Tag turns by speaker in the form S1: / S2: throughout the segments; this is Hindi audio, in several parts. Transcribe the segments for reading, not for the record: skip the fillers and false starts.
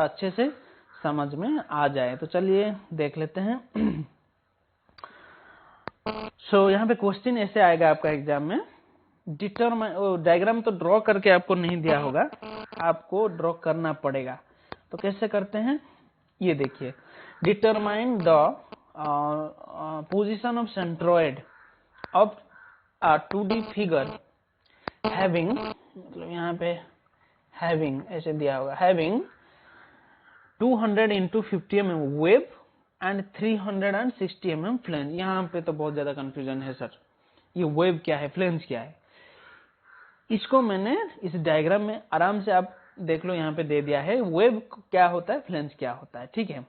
S1: अच्छे से समझ में आ जाए। तो चलिए देख लेते हैं। यहाँ पे क्वेश्चन ऐसे आएगा आपका एग्जाम में, डिटरमाइन, डायग्राम तो ड्रॉ करके आपको नहीं दिया होगा, आपको ड्रॉ करना पड़ेगा। तो कैसे करते हैं ये देखिए, determine the position of centroid of 2D figure having, मतलब यहाँ पे हैविंग ऐसे दिया होगा, having 200 × 50 mm wave and 360 mm flange. यहाँ पे तो बहुत ज्यादा कंफ्यूजन है सर, ये वेव क्या है, फ्लेंज क्या है। इसको मैंने इस डायग्राम में आराम से आप देख लो, यहाँ पे दे दिया है वेव क्या होता है, फ्लेंज क्या होता है। ठीक है,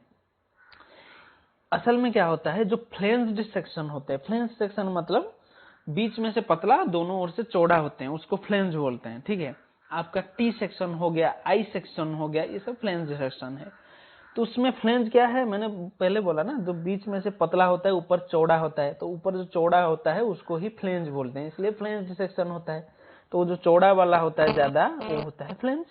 S1: असल में क्या होता है, जो फ्लेंज्ड सेक्शन होते हैं, फ्लेंज सेक्शन मतलब बीच में से पतला, दोनों ओर से चौड़ा होते हैं, उसको फ्लेंज बोलते हैं। ठीक है, आपका टी सेक्शन हो गया, आई सेक्शन हो गया, ये सब फ्लेंज सेक्शन है। तो उसमें फ्लेंज क्या है, मैंने पहले बोला ना, जो बीच में से पतला होता है, ऊपर चौड़ा होता है, तो ऊपर जो चौड़ा होता है उसको ही फ्लेंज बोलते हैं, इसलिए फ्लेंज सेक्शन होता है। तो जो चौड़ा वाला होता है ज्यादा, वो होता है फ्लेंज,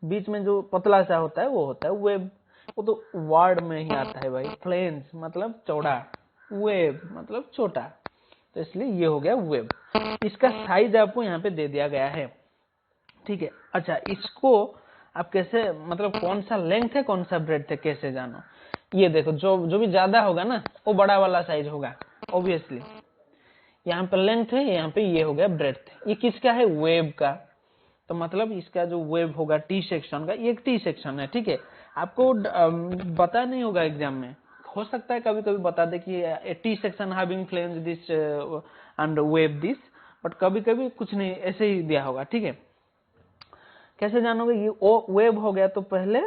S1: बीच में जो पतला सा होता है वो होता है वेब। वो तो वर्ड में ही आता है भाई, फ्लेंज मतलब चौड़ा, वेब मतलब छोटा, तो इसलिए ये हो गया वेब। इसका साइज आपको यहाँ पे दे दिया गया है। ठीक है, अच्छा इसको आप कैसे, मतलब कौन सा लेंथ है कौन सा ब्रेड्थ है कैसे जानो, ये देखो, जो भी ज्यादा होगा ना वो बड़ा वाला साइज होगा ऑब्वियसली। यहाँ पे लेंथ है, यहाँ पे ये हो गया ब्रेड्थ। ये किसका है, वेब का, तो मतलब इसका जो वेब होगा टी सेक्शन का, ये एक टी सेक्शन है। ठीक है, आपको पता नहीं होगा एग्जाम में, हो सकता है कभी कभी बता दे कि T section having flange this and web this, but कभी कभी कुछ नहीं, ऐसे ही दिया होगा। ठीक है, कैसे जानोगे, ये वेब हो गया। तो पहले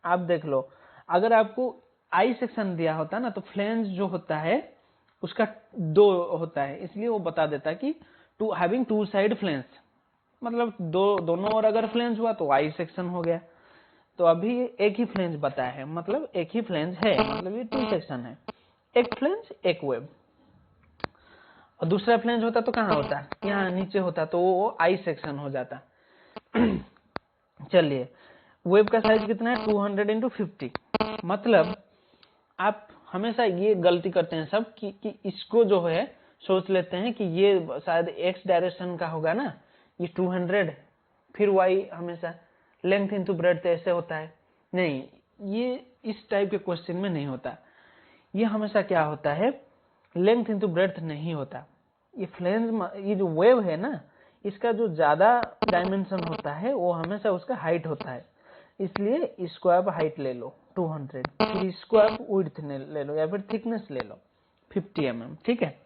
S1: आप देख लो, अगर आपको आई सेक्शन दिया होता ना, तो फ्लेंज जो होता है उसका 2 होता है, इसलिए वो बता देता कि टू हैविंग 2 साइड फ्लेंज, मतलब दोनों ओर अगर फ्लेंज हुआ तो आई सेक्शन हो गया। तो अभी एक ही फ्लेंज बताया है, मतलब एक ही फ्लेंज है, मतलब ये 2 सेक्शन है, एक फ्लेंज एक वेब। और दूसरा फ्लेंज होता तो कहाँ होता, यहाँ नीचे होता, तो वो आई सेक्शन हो जाता। चलिए, वेब का साइज कितना है, 200 × 50। मतलब आप हमेशा ये गलती करते हैं सब कि इसको जो है सोच लेते हैं कि ये शायद एक्स डायरेक्शन का होगा ना, ये 200, फिर वाई हमेशा लेंथ इंटू ब्रेड्थ ऐसे होता है। नहीं, ये इस टाइप के क्वेश्चन में नहीं होता। ये हमेशा क्या होता है, लेंथ इंटू ब्रेड्थ नहीं होता। ये फ्लेंज, ये जो वेव है ना, इसका जो ज्यादा डायमेंशन होता है वो हमेशा उसका हाइट होता है, इसलिए इसको आप हाइट ले लो 200, फिर इसको आप विड्थ ले लो या फिर थिकनेस ले लो 50 mm। ठीक है,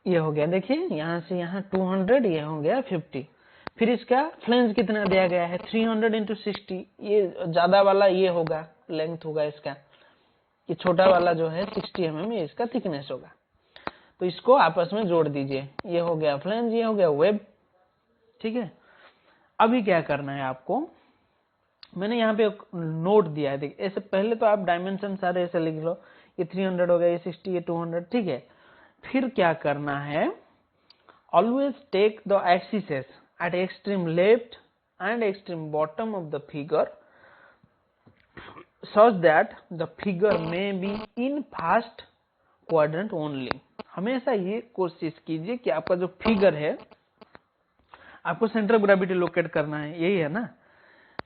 S1: ये हो गया, देखिए यहाँ से यहाँ 200, ये हो गया 50। फिर इसका फ्लेंज कितना दिया गया है, 300 × 60, ये ज्यादा वाला ये होगा, लेंथ होगा इसका, ये छोटा वाला जो है 60 mm, ये इसका थिकनेस होगा। तो इसको आपस में जोड़ दीजिए, ये हो गया फ्लेंज, ये हो गया वेब। ठीक है, अभी क्या करना है आपको, मैंने यहाँ पे एक नोट दिया है, देखिए ऐसे पहले तो आप डायमेंशन सारे ऐसे लिख लो, ये 300 हो गया, ये 60, ये 200। ठीक है, फिर क्या करना है, always take the axis at extreme left and extreme bottom of the figure such that the figure में be in first quadrant only. हमेशा ये कोशिश कीजिए कि आपका जो फिगर है, आपको सेंटर ऑफ ग्रेविटी लोकेट करना है, यही है ना,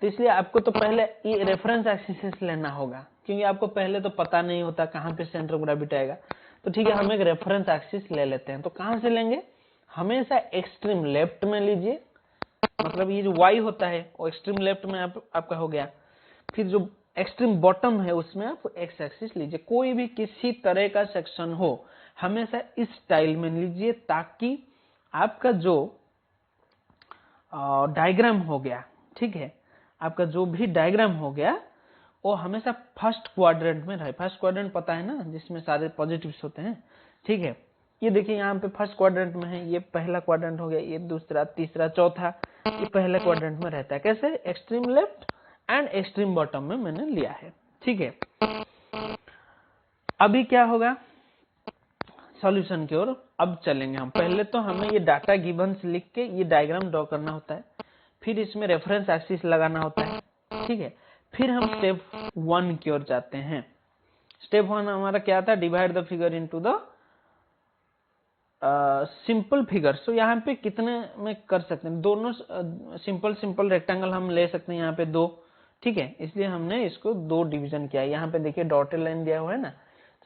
S1: तो इसलिए आपको तो पहले ये रेफरेंस एक्सिस लेना होगा, क्योंकि आपको पहले तो पता नहीं होता कहाँ पे सेंटर ऑफ ग्रेविटी आएगा। तो ठीक है, हम एक रेफरेंस एक्सिस ले लेते हैं। तो कहाँ से लेंगे, हमेशा एक्सट्रीम लेफ्ट में लीजिए, मतलब ये जो y होता है वो एक्सट्रीम लेफ्ट में आपका हो गया। फिर जो एक्सट्रीम बॉटम है उसमें आप एक्स एक्सिस लीजिए, कोई भी किसी तरह का सेक्शन हो हमेशा इस स्टाइल में लीजिए, ताकि आपका जो डायग्राम हो गया, ठीक है, आपका जो भी डायग्राम हो गया वो हमेशा फर्स्ट क्वाड्रेंट में रहे। फर्स्ट क्वाड्रेंट पता है ना, जिसमें सारे पॉजिटिव्स होते हैं। ठीक है, ये देखिए यहाँ पे फर्स्ट क्वाड्रेंट में है, ये पहला क्वाड्रेंट हो गया, ये दूसरा, तीसरा, चौथा, ये पहले क्वाड्रेंट में रहता है। कैसे, extreme left and extreme bottom में मैंने लिया है। ठीक है, अभी क्या होगा, सॉल्यूशन की ओर अब चलेंगे हम। पहले तो हमें ये डाटा गिवंस लिख के ये डायग्राम ड्रॉ करना होता है, फिर इसमें रेफरेंस एक्सिस लगाना होता है, ठीक है, फिर हम स्टेप 1 की ओर जाते हैं। स्टेप 1 हमारा क्या था, divide the figure into the simple figure. So यहाँ पे कितने में कर सकते हैं, दोनों सिंपल रेक्टेंगल हम ले सकते हैं यहाँ पे 2, ठीक है, इसलिए हमने इसको 2 डिवीजन किया है। यहाँ पे देखिए डॉटेड लाइन दिया हुआ है ना,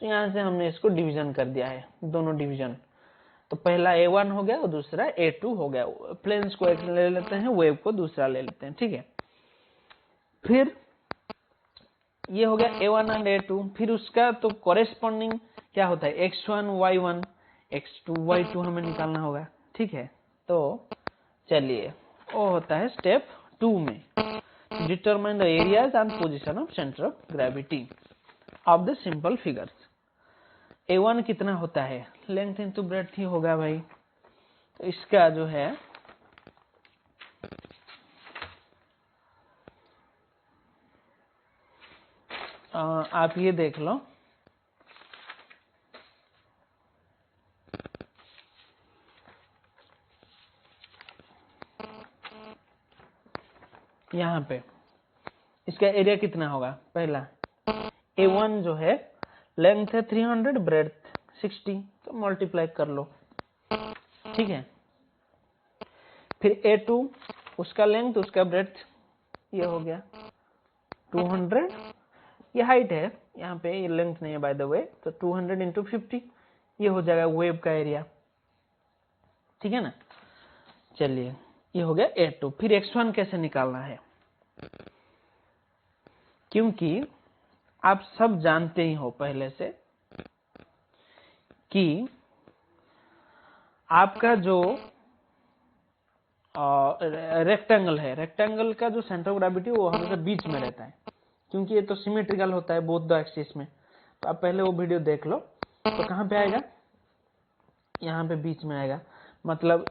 S1: तो यहाँ से हमने इसको डिवीजन कर दिया है, दोनों डिवीजन। तो पहला A1 हो गया और दूसरा A2 हो गया। प्लेन्स को एक ले लेते हैं, वेव को दूसरा ले लेते हैं, ठीक है। फिर ये हो गया A1 एंड A2। फिर उसका तो कॉरेस्पॉन्डिंग क्या होता है, X1 Y1 X2 Y2 हमें निकालना होगा, ठीक है। तो चलिए वो होता है स्टेप 2 में, determine the areas and position of centre of gravity of the simple figures. A1 कितना होता है, लेंथ इंटू ब्रेड्थ ही होगा भाई। तो इसका जो है आप ये देख लो, यहाँ पे इसका एरिया कितना होगा, पहला A1 जो है लेंथ है 300, ब्रेड्थ 60, तो मल्टीप्लाई कर लो, ठीक है। फिर A2 उसका लेंथ उसका ब्रेड्थ ये हो गया 200, ये हाइट है, यहाँ पे ये लेंथ नहीं है बाय द वे, तो 200 इंटू 50 ये हो जाएगा वेव का एरिया, ठीक है ना। चलिए ये हो गया A2। फिर X1 कैसे निकालना है, क्योंकि आप सब जानते ही हो पहले से कि आपका जो रेक्टेंगल है, रेक्टेंगल का जो सेंटर ऑफ ग्रेविटी वो हमेशा बीच में रहता है, क्योंकि ये तो सिमेट्रिकल होता है बोथ द एक्सिस में। तो आप पहले वो वीडियो देख लो, तो कहाँ पे आएगा, यहाँ पे बीच में आएगा। मतलब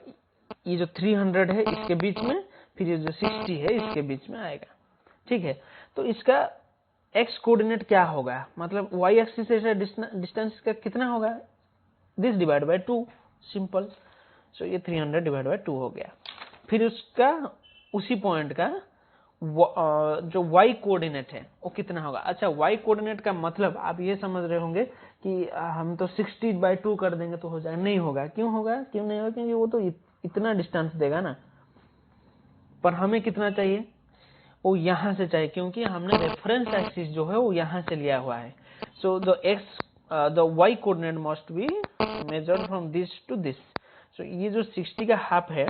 S1: ये जो 300 है इसके बीच में, फिर ये जो 60 है इसके बीच में आएगा, ठीक है। तो इसका x कोऑर्डिनेट क्या होगा, मतलब y एक्सिस से डिस्टेंस का कितना होगा, दिस डिवाइड बाय 2, सिंपल। सो ये 300 डिवाइड बाय 2 हो गया। फिर उसका उसी पॉइंट का जो y कोऑर्डिनेट है वो कितना होगा। अच्छा, y कोऑर्डिनेट का मतलब आप ये समझ रहे होंगे कि हम तो 60/2 कर देंगे तो हो जाएगा, नहीं होगा। क्यों होगा, क्यों नहीं होगा, क्योंकि वो तो इतना डिस्टेंस देगा ना, पर हमें कितना चाहिए, वो यहां से चाहिए, क्योंकि हमने रेफरेंस एक्सिस जो है वो यहां से लिया हुआ है। So the y coordinate must be measured from this to this. So ये जो 60 का हाफ है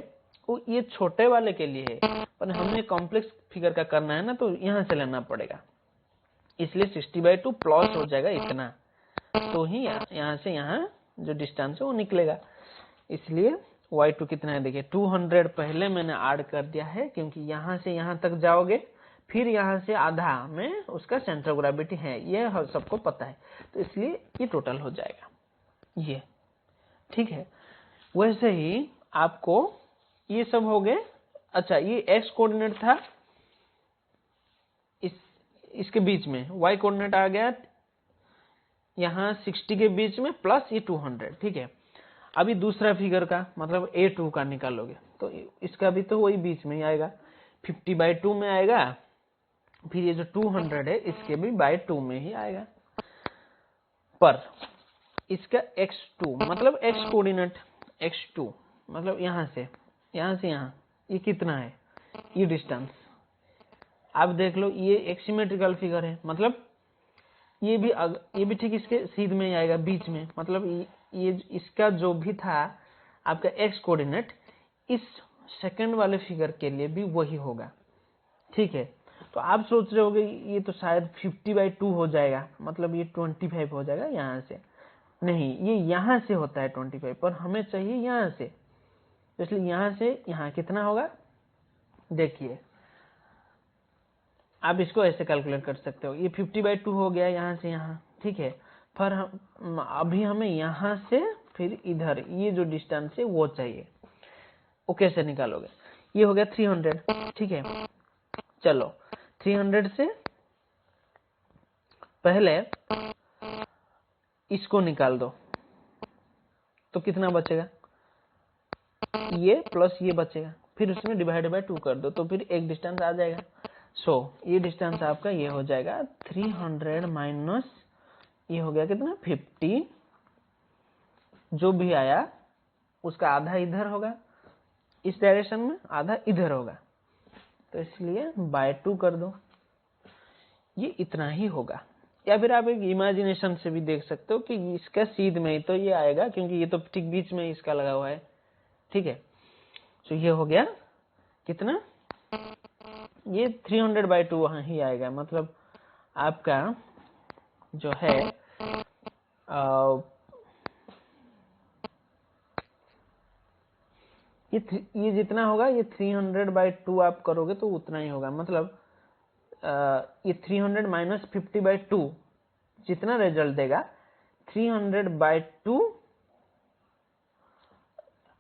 S1: वो ये छोटे वाले के लिए है, पर हमें कॉम्प्लेक्स फिगर का करना है ना, तो यहां से लेना पड़ेगा, इसलिए 60/2 प्लस हो जाएगा इतना, तो ही यहां से यहां जो डिस्टेंस है वो निकलेगा। इसलिए y2 कितना है, देखिए 200 पहले मैंने ऐड कर दिया है, क्योंकि यहां से यहां तक जाओगे, फिर यहां से आधा में उसका सेंटर ऑफ ग्रेविटी है, ये सबको पता है, तो इसलिए ये टोटल हो जाएगा ये, ठीक है। वैसे ही आपको ये सब हो गए। अच्छा, ये x कोऑर्डिनेट था इसके बीच में, y कोऑर्डिनेट आ गया यहाँ 60 के बीच में प्लस ये 200, ठीक है। अभी दूसरा फिगर का मतलब A2 का निकालोगे, तो इसका भी तो वही बीच में ही आएगा, 50/2 में आएगा, फिर ये जो 200 है इसके भी बाय 2 में ही आएगा। पर इसका x2 मतलब x कोऑर्डिनेट, x2 मतलब यहाँ से यहाँ ये कितना है, ये डिस्टेंस आप देख लो, ये एक सिमेट्रिकल फिगर है, मतलब ये भी ठीक इसके सीध में ही आएगा बीच में, मतलब ये इसका जो भी था आपका x कोऑर्डिनेट इस सेकंड वाले फिगर के लिए भी वही होगा, ठीक है। तो आप सोच रहे होगे ये तो शायद 50/2 हो जाएगा, मतलब ये 25 हो जाएगा यहाँ से, नहीं, ये यहाँ से होता है 25, पर हमें चाहिए यहाँ से, इसलिए यहाँ से यहाँ कितना होगा, देखिए आप इसको ऐसे कैलकुलेट कर सकते हो, ये 50/2 हो गया यहाँ से यहाँ, ठीक है। पर अभी हमें यहाँ से फिर इधर ये जो डिस्टेंस है वो चाहिए, वो कैसे निकालोगे, ये हो गया 300, ठीक है। चलो 300 से पहले इसको निकाल दो, तो कितना बचेगा, ये प्लस ये बचेगा, फिर उसमें डिवाइड बाय 2 कर दो, तो फिर एक डिस्टेंस आ जाएगा, सो ये डिस्टेंस आपका ये हो जाएगा 300 माइनस ये हो गया कितना 50, जो भी आया उसका आधा इधर होगा इस डायरेक्शन में, आधा इधर होगा, तो इसलिए बाय 2 कर दो, ये इतना ही होगा। या फिर आप एक इमेजिनेशन से भी देख सकते हो कि इसका सीध में ही तो ये आएगा, क्योंकि ये तो ठीक बीच में इसका लगा हुआ है, ठीक है। तो ये हो गया कितना, ये 300/2 वहां ही आएगा, मतलब आपका जो है ये जितना होगा ये 300/2 आप करोगे तो उतना ही होगा, मतलब ये 300 माइनस 50/2 जितना रिजल्ट देगा 300/2।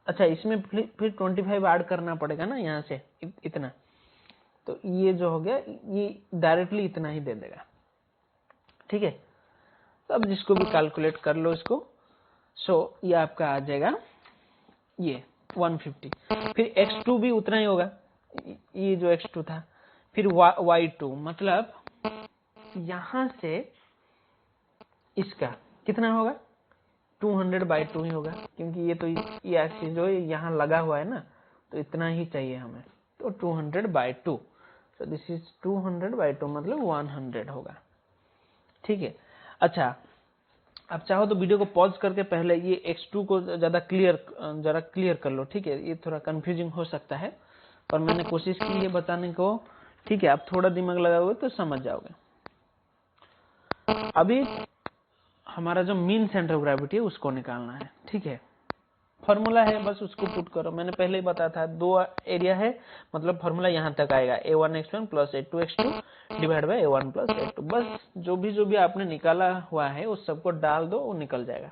S1: अच्छा, इसमें फिर 25 ऐड करना पड़ेगा ना यहाँ से इतना, तो ये जो हो गया ये डायरेक्टली इतना ही दे देगा, ठीक है। तो अब जिसको भी कैलकुलेट कर लो इसको, सो ये आपका आ जाएगा ये 150। फिर x2 भी उतना ही होगा, ये जो x2 था, फिर y2 मतलब यहां से इसका कितना होगा 200/2 ही होगा, क्योंकि ये तो ये एक्सिस जो है यहाँ लगा हुआ है ना, तो इतना ही चाहिए हमें, तो 200/2, so दिस इज 200/2 मतलब 100 होगा, ठीक है। अच्छा, आप चाहो तो वीडियो को पॉज करके पहले ये x2 को जरा क्लियर कर लो, ठीक है। ये थोड़ा कंफ्यूजिंग हो सकता है, पर मैंने कोशिश की है बताने को, ठीक है। आप थोड़ा दिमाग लगाओगे तो समझ जाओगे। अभी हमारा जो मीन सेंटर ऑफ ग्रेविटी है उसको निकालना है, ठीक है। फॉर्मूला है, बस उसको पुट करो, मैंने पहले ही बताया था, 2 एरिया है, मतलब फॉर्मूला यहाँ तक आएगा, a1x1 plus a2x2 divide by a1 plus a2। बस जो भी आपने निकाला हुआ है उस सबको डाल दो, वो निकल जाएगा,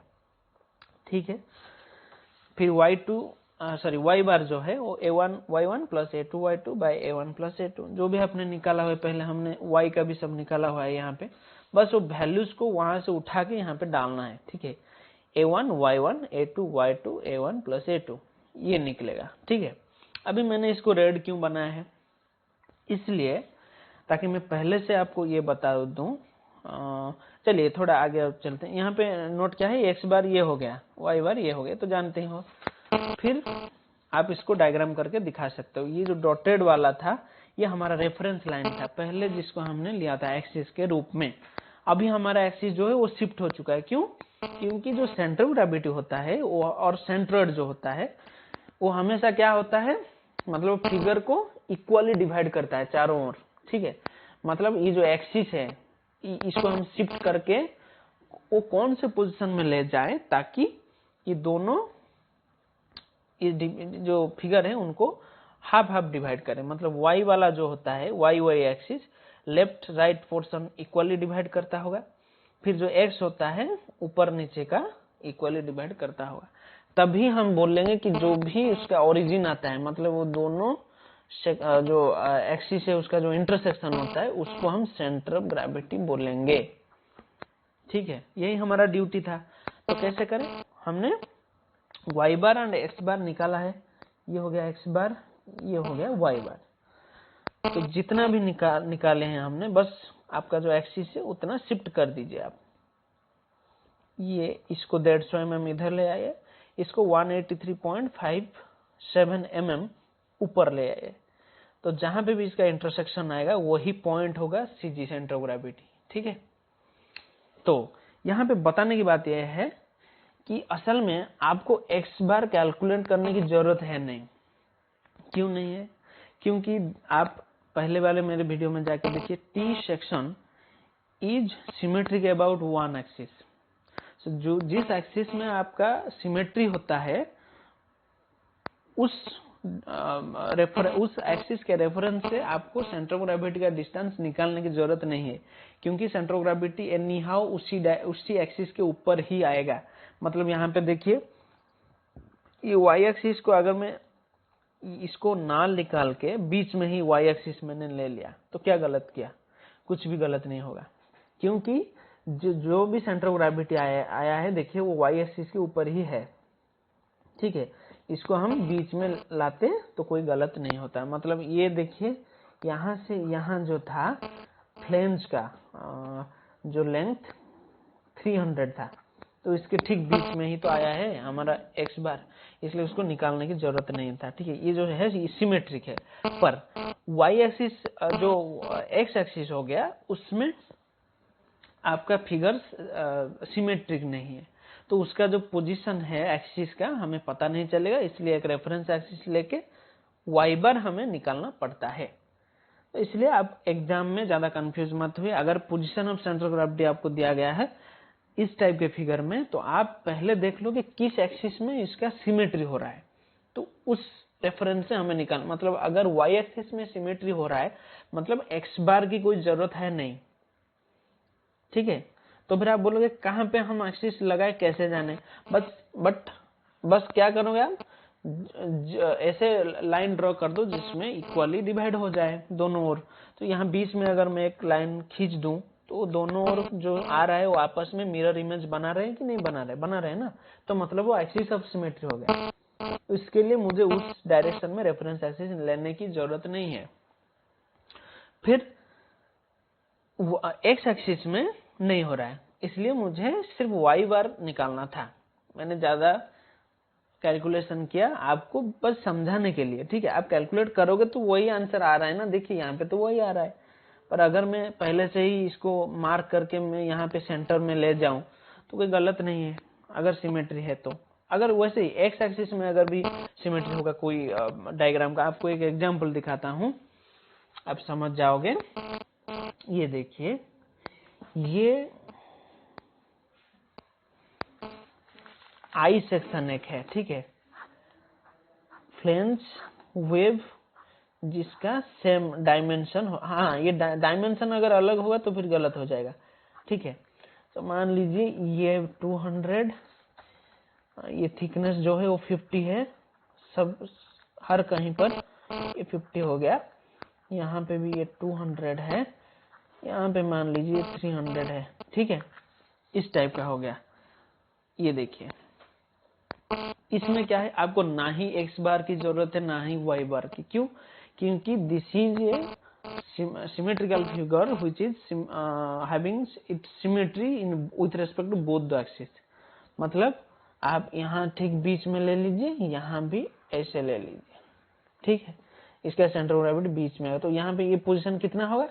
S1: ठीक है। फिर y बार जो है वो a1y1 plus a2y2 bye a1 plus a2, जो भी आपने निकाला हुआ है, पहले हमने y का भी सब निकाला हुआ है यहाँ पे, बस वो वैल्यूज को वहां से उठा के यहाँ पे डालना है, ठीक है। a1 y1 a2 y2 a1 plus a2 ये निकलेगा, ठीक है। अभी मैंने इसको रेड क्यों बनाया है, इसलिए ताकि मैं पहले से आपको ये बता दूं। चलिए थोड़ा आगे चलते हैं, यहाँ पे नोट क्या है, x बार ये हो गया, y बार ये हो गया, तो जानते हो। फिर आप इसको डायग्राम करके दिखा सकते हो, ये जो डॉटेड वाला था ये हमारा रेफरेंस लाइन था पहले, जिसको हमने लिया था एक्सिस के रूप में। अभी हमारा एक्सिस जो है वो शिफ्ट हो चुका है, क्यों, क्योंकि जो सेंटर ऑफ ग्रेविटी होता है वो और सेंट्रोइड जो होता है वो हमेशा क्या होता है, मतलब फिगर को इक्वली डिवाइड करता है चारों ओर, ठीक है। मतलब ये जो एक्सिस है इसको हम शिफ्ट करके वो कौन से पोजीशन में ले जाए, ताकि ये दोनों ये जो फिगर है उनको हाफ हाफ डिवाइड करें। मतलब y वाला जो होता है y axis left right portion equally divide करता होगा, फिर जो x होता है ऊपर नीचे का इक्वली डिवाइड करता होगा, तभी हम बोलेंगे कि जो भी उसका ओरिजिन आता है, मतलब वो दोनों जो एक्सिस है उसका जो इंटरसेक्शन होता है उसको हम सेंटर ऑफ ग्रेविटी बोलेंगे, ठीक है। यही हमारा ड्यूटी था। तो कैसे करें, हमने y बार एंड x बार निकाला है, ये हो गया x बार, ये हो गया y बार। तो जितना भी निकाले हैं हमने, बस आपका जो एक्सिस है उतना शिफ्ट कर दीजिए आप। ये इसको 150 mm इधर ले आए, इसको 183.57 mm ऊपर ले आए, तो जहां पे भी इसका इंटरसेक्शन आएगा वही पॉइंट होगा CG सेंटर ऑफ ग्रेविटी, ठीक है। तो यहाँ पे बताने की बात यह है कि असल में आपको x बार कैलकुलेट करने की जरूरत है नहीं। क्यों नहीं है, क्योंकि आप पहले वाले मेरे वीडियो में जाके देखिए, T section is symmetric about one axis. जो जिस एक्सिस में आपका सिमेट्री होता है उस एक्सिस के रेफरेंस से आपको सेंटर ऑफ ग्रेविटी का डिस्टेंस निकालने की जरूरत नहीं है, क्योंकि centre of gravity any how उसी एक्सिस के ऊपर ही आएगा। मतलब यहाँ पे देखिए, ये y एक्सिस को अगर मैं इसको ना निकाल के बीच में ही y एक्सिस मैंने ले लिया, तो क्या गलत किया, कुछ भी गलत नहीं होगा, क्योंकि जो भी सेंटर ऑफ ग्रेविटी आया है देखिए वो y एक्सिस के ऊपर ही है, ठीक है। इसको हम बीच में लाते तो कोई गलत नहीं होता। मतलब ये देखिए, यहाँ से यहाँ जो था फ्लेंज का जो लेंथ 300 था, तो इसके ठीक बीच में ही तो आया है हमारा x बार, इसलिए उसको निकालने की जरूरत नहीं था। ठीक है, ये जो है सिमेट्रिक है, पर y एक्सिस जो x एक्सिस हो गया उसमें आपका फिगर सिमेट्रिक नहीं है, तो उसका जो पोजीशन है एक्सिस का हमें पता नहीं चलेगा, इसलिए एक रेफरेंस एक्सिस लेके y बार हमें निकालना पड़ता है। तो इसलिए आप एग्जाम में ज्यादा कंफ्यूज मत हुए। अगर position of centre of gravity आपको दिया गया है इस टाइप के फिगर में, तो आप पहले देख लो कि किस एक्सिस में इसका सिमेट्री हो रहा है, तो उस रेफरेंस से हमें निकाल, मतलब अगर y एक्सिस में सिमेट्री हो रहा है मतलब x बार की कोई जरूरत है नहीं। ठीक है, तो फिर आप बोलोगे कहां पे हम एक्सिस लगाए, कैसे जाने, बस क्या करोगे आप, ऐसे लाइन ड्रॉ कर दो जिसमें इक्वली डिवाइड हो जाए दोनों ओर। तो यहाँ बीच में अगर मैं एक लाइन खींच दूं तो दोनों ओर जो आ रहा है वो आपस में मिरर इमेज बना रहे हैं कि नहीं बना रहे हैं ना, तो मतलब वो एक्सिस ऑफ सिमेट्री हो गया। तो इसके लिए मुझे उस डायरेक्शन में रेफरेंस एक्सिस लेने की जरूरत नहीं है। फिर एक्स एक्सिस में नहीं हो रहा है, इसलिए मुझे सिर्फ y बार निकालना था। मैंने ज्यादा कैलकुलेशन किया आपको बस समझाने के लिए। ठीक है, आप कैलकुलेट करोगे तो वही आंसर आ रहा है ना, देखिए यहाँ पे तो वही आ रहा है। पर अगर मैं पहले से ही इसको मार्क करके मैं यहाँ पे सेंटर में ले जाऊं तो कोई गलत नहीं है, अगर सिमेट्री है तो। अगर वैसे ही एक्स एक्सिस में अगर भी सिमेट्री होगा कोई डायग्राम का, आपको एक एग्जांपल दिखाता हूं, आप समझ जाओगे। ये देखिए, ये आई सेक्शन एक है, ठीक है, फ्लेंज वेव जिसका सेम डायमेंशन हो, हाँ ये डायमेंशन अगर अलग होगा तो फिर गलत हो जाएगा। ठीक है, तो मान लीजिए ये 200, ये थिकनेस जो है वो 50 है, सब हर कहीं पर ये 50 हो गया। यहाँ पे भी ये 200 है, यहाँ पे मान लीजिए 300 है। ठीक है, इस टाइप का हो गया। ये देखिए इसमें क्या है, आपको ना ही x बार की जरूरत है ना ही y बार की। क्यों? क्योंकि this is a symmetrical figure which is having its symmetry in with respect to both the axis। मतलब आप यहाँ ठीक बीच में ले लीजिए, यहाँ भी ऐसे ले लीजिए। ठीक है, इसका सेंटर ऑफ ग्रेविटी बीच में है, तो यहाँ पे ये पोजीशन कितना होगा,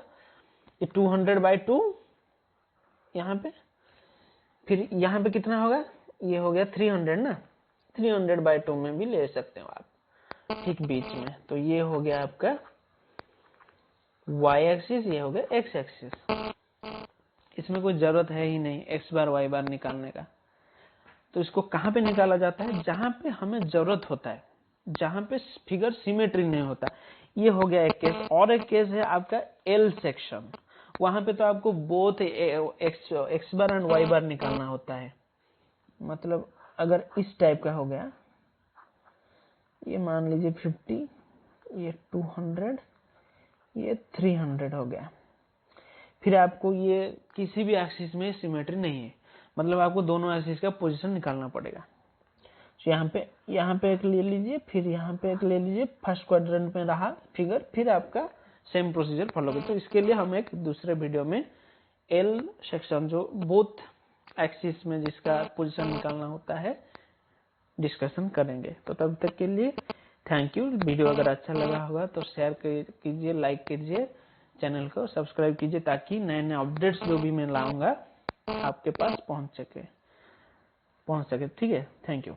S1: ये 200/2 यहाँ पे, फिर यहाँ पे कितना होगा, ये हो गया 300 ना, 300/2 में भी ले सकते हो आप, ठीक बीच में। तो ये हो गया आपका y एक्सिस, ये हो गया x एक्सिस। इसमें कोई जरूरत है ही नहीं x बार y बार निकालने का। तो इसको कहां पे निकाला जाता है, जहां पे हमें जरूरत होता है, जहां पे फिगर सिमेट्री नहीं होता। ये हो गया एक केस। और एक केस है आपका L सेक्शन, वहां पे तो आपको both x bar and y बार निकालना होता है। मतलब अगर इस टाइप का हो गया, ये मान लीजिए 50, ये 200, ये 300 हो गया। फिर आपको ये किसी भी एक्सिस में सिमेट्री नहीं है, मतलब आपको दोनों एक्सिस का पोजीशन निकालना पड़ेगा। तो यहाँ पे एक ले लीजिए, फिर यहाँ पे एक ले लीजिए, फर्स्ट क्वाड्रेंट में रहा फिगर, फिर आपका सेम प्रोसीजर फॉलो करें। तो इसके लिए हम एक दूसरे वीडियो में एल सेक्शन जो बोथ एक्सिस में जिसका पोजीशन निकालना होता है डिस्कशन करेंगे। तो तब तक के लिए थैंक यू। वीडियो अगर अच्छा लगा होगा तो शेयर कीजिए, लाइक कीजिए, चैनल को सब्सक्राइब कीजिए, ताकि नए नए अपडेट्स जो भी मैं लाऊंगा आपके पास पहुंच सके। ठीक है, थैंक यू।